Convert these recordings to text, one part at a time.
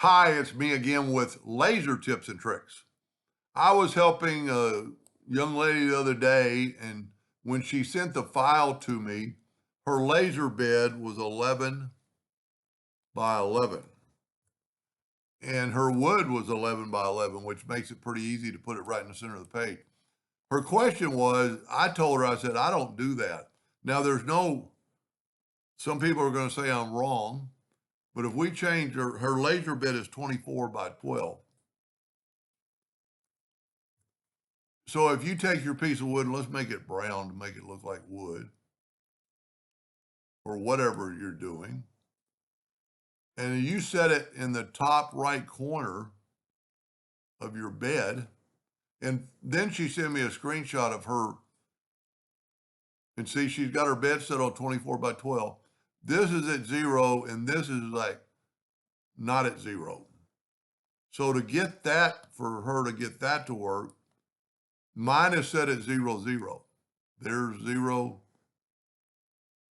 Hi, it's me again with laser tips and tricks. I was helping a young lady the other day, and when she sent the file to me, her laser bed was 11 by 11, and her wood was 11 by 11, which makes it pretty easy to put it right in the center of the page. Her question was, I told her, I said, I don't do that. Now, some people are going to say I'm wrong, but if we change her laser bed is 24 by 12. So if you take your piece of wood and let's make it brown to make it look like wood or whatever you're doing, and you set it in the top right corner of your bed, and then she sent me a screenshot of her, and see, she's got her bed set on 24 by 12. This is at 0, and this is like not at 0. So to get that, for her to get that to work, mine is set at 0, 0. There's 0,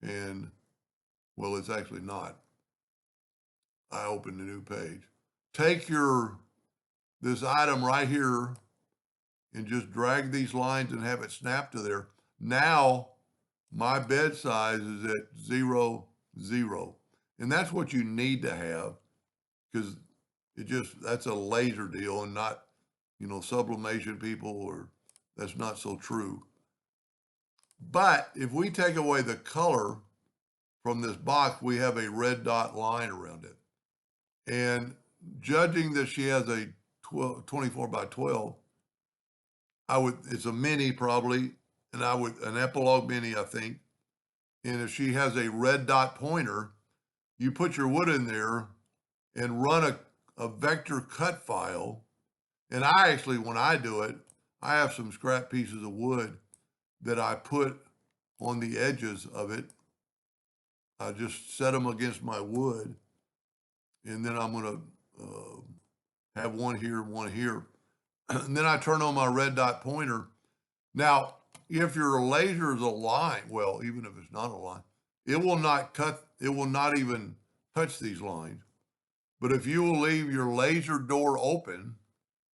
and well, it's actually not. I opened a new page. Take this item right here and just drag these lines and have it snap to there. Now my bed size is at 0, 0. And that's what you need to have, because that's a laser deal and not, sublimation people, or that's not so true. But if we take away the color from this box, we have a red dot line around it. And judging that she has a 24 by 12, it's a mini probably, and an Epilogue mini, I think. And if she has a red dot pointer, you put your wood in there and run a vector cut file. And I actually, when I do it, I have some scrap pieces of wood that I put on the edges of it. I just set them against my wood, and then I'm going to have one here, one here. And then I turn on my red dot pointer. Now, if your laser is a line, well, even if it's not a line, it will not even touch these lines. But if you will leave your laser door open,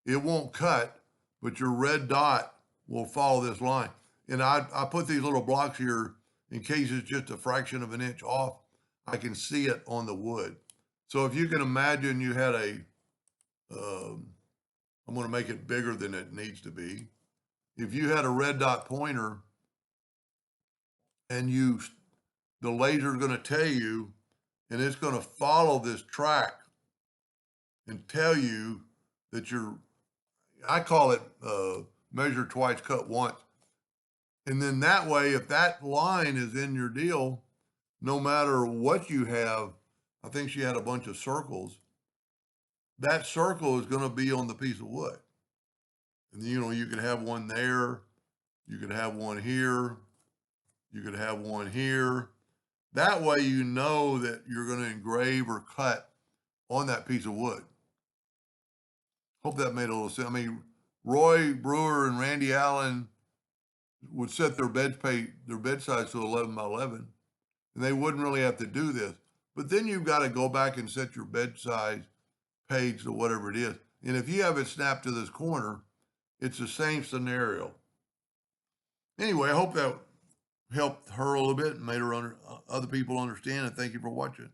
it won't cut, but your red dot will follow this line. And I put these little blocks here in case it's just a fraction of an inch off. I can see it on the wood. So if you can imagine you had I'm going to make it bigger than it needs to be. If you had a red dot pointer and the laser is going to tell you, and it's going to follow this track and tell you that I call it measure twice, cut once. And then that way, if that line is in your deal, no matter what you have, I think she had a bunch of circles, that circle is going to be on the piece of wood. And you can have one there, you can have one here, you could have one here. That way you know that you're going to engrave or cut on that piece of wood. Hope that made a little sense. I mean, Roy Brewer and Randy Allen would set their bed size to 11 by 11, and they wouldn't really have to do this. But then you've got to go back and set your bed size page to whatever it is. And if you have it snapped to this corner, it's the same scenario. Anyway, I hope that helped her a little bit and made other people understand. And thank you for watching.